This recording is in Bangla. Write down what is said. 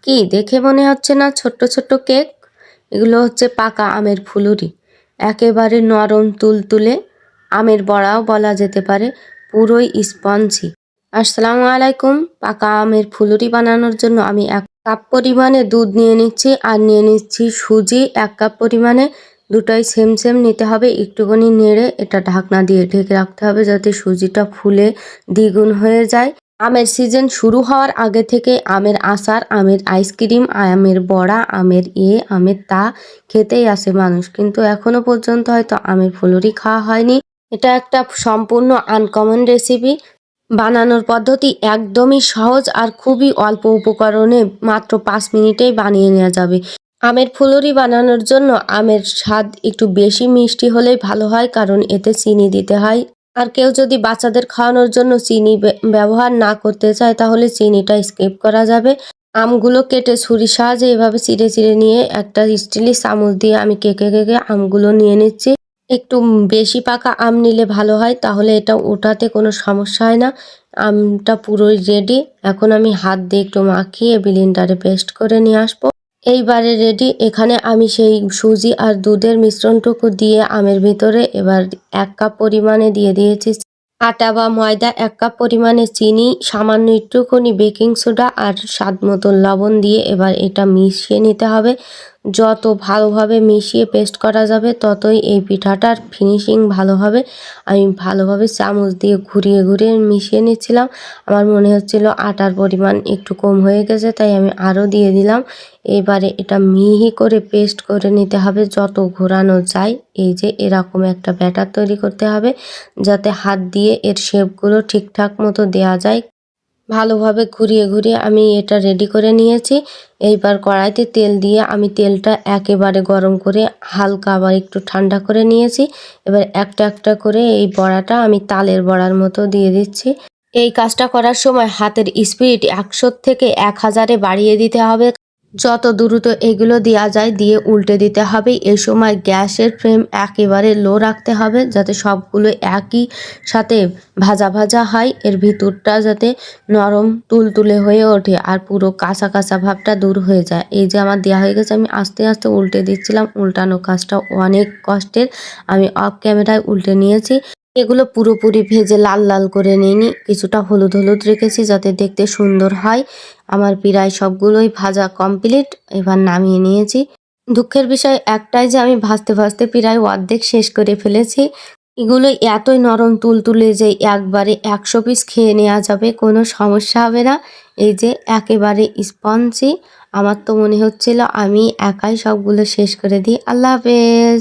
কি দেখে মনে হচ্ছে না ছোট্ট ছোট্ট কেক? এগুলো হচ্ছে পাকা আমের ফুলুরি। একেবারে নরম তুলতুলে আমের বড়াও বলা যেতে পারে, পুরোই স্পঞ্জি। আসসালামু আলাইকুম। পাকা আমের ফুলুরি বানানোর জন্য আমি 1 কাপ পরিমাণে দুধ নিয়ে নিচ্ছি আর নিয়ে নিচ্ছি সুজি 1 কাপ পরিমাণে। দুটোই সেম সেম নিতে হবে। একটুখানি নেড়ে এটা ঢাকনা দিয়ে ঢেকে রাখতে হবে যাতে সুজিটা ফুলে দ্বিগুণ হয়ে যায়। আমের সিজন শুরু হওয়ার আগে থেকে আমের আচার, আমের আইসক্রিম, আমের বড়া, আমের তা খেতেই আসে মানুষ, কিন্তু এখনো পর্যন্ত হয়তো আমের ফুলুরি খাওয়া হয়নি। এটা একটা সম্পূর্ণ আনকমন রেসিপি। বানানোর পদ্ধতি একদমই সহজ আর খুবই অল্প উপকরণে মাত্র 5 মিনিটেই বানিয়ে নেওয়া যাবে। আমের ফুলুরি বানানোর জন্য আমের স্বাদ একটু বেশি মিষ্টি হলেই ভালো হয়, কারণ এতে চিনি দিতে হয়। আর কেউ যদি বাচ্চাদের খাওয়ানোর জন্য চিনি ব্যবহার না করতে চায় তাহলে চিনিটা স্কিপ করা যাবে। আমগুলো কেটে ছুরির সাহায্যে এভাবে চিড়ে চিড়ে নিয়ে একটা স্টিলের চামচ দিয়ে আমি কেকে কেকে আমগুলো নিয়ে নিচ্ছি। একটু বেশি পাকা আম নিলে ভালো হয়, তাহলে এটা ওঠাতে কোনো সমস্যা হয় না। আমটা পুরোই রেডি। এখন আমি হাত দিয়ে একটু মাখিয়ে ব্লেন্ডারে পেস্ট করে নিয়ে আসবো। এইবারে রেডি। এখানে আমি সেই সুজি আর দুধের মিশ্রণটুকু দিয়ে আমের ভিতরে এবার 1 কাপ পরিমাণে দিয়ে দিয়েছি আটা বা ময়দা, 1 কাপ পরিমাণে চিনি, সামান্য একটুখানি বেকিং সোডা আর স্বাদ মতো লবণ দিয়ে এবার এটা মিশিয়ে নিতে হবে। যত ভালোভাবে মিশিয়ে পেস্ট করা যাবে ততই এই পিঠাটার ফিনিশিং ভালো হবে। আমি ভালোভাবে চামচ দিয়ে ঘুরিয়ে ঘুরিয়ে মিশিয়ে নিচ্ছিলাম। আমার মনে হচ্ছিল আটার পরিমাণ একটু কম হয়ে গেছে, তাই আমি আরও দিয়ে দিলাম। এবারে এটা মিহি করে পেস্ট করে নিতে হবে যত ঘোরানো যায়। এই যে এরকম একটা ব্যাটার তৈরি করতে হবে যাতে হাত দিয়ে এর শেপগুলো ঠিকঠাক মতো দেওয়া যায়। ভালোভাবে ঘুরিয়ে ঘুরিয়ে আমি এটা রেডি করে নিয়েছি। এইবার কড়াইতে তেল দিয়ে আমি তেলটা একেবারে গরম করে হালকা আবার একটু ঠান্ডা করে নিয়েছি। এবার একটা একটা করে এই বড়াটা আমি তালের বড়ার মতো দিয়ে দিচ্ছি। এই কাজটা করার সময় হাতের স্পিড 100 থেকে 1000-এ বাড়িয়ে দিতে হবে। যত দ্রুত এগুলো দেওয়া যায় দিয়ে উল্টে দিতে হবে। এই সময় গ্যাসের ফ্লেম একেবারে লো রাখতে হবে যাতে সবগুলো একই সাথে ভাজা ভাজা হয়, এর ভিতরটা যাতে নরম তুলতুলে হয়ে ওঠে আর পুরো কাঁচা কাঁচা ভাবটা দূর হয়ে যায়। এই যে আমার দেওয়া হয়ে গেছে, আমি আস্তে আস্তে উল্টে দিচ্ছিলাম। উল্টানো কাজটা অনেক কষ্টের। আমি অফ ক্যামেরায় উল্টে নিয়েছি। এগুলো পুরোপুরি ভেজে লাল লাল করে নিইনি, কিছুটা হলুদ হলুদ রেখেছি যাতে দেখতে সুন্দর হয়। আমার প্রায় সবগুলোই ভাজা কমপ্লিট। এবার নামিয়ে নিয়েছি। দুঃখের বিষয় একটাই যে আমি ভাজতে ভাজতে প্রায় অর্ধেক শেষ করে ফেলেছি। এগুলো এতই নরম তুলতুলে যে একবারে 100 পিস খেয়ে নেওয়া যাবে, কোনো সমস্যা হবে না। এই যে একেবারে স্পঞ্জি। আমার তো মনে হচ্ছিল আমি একাই সবগুলো শেষ করে দিই। আল্লাহ হাফেজ।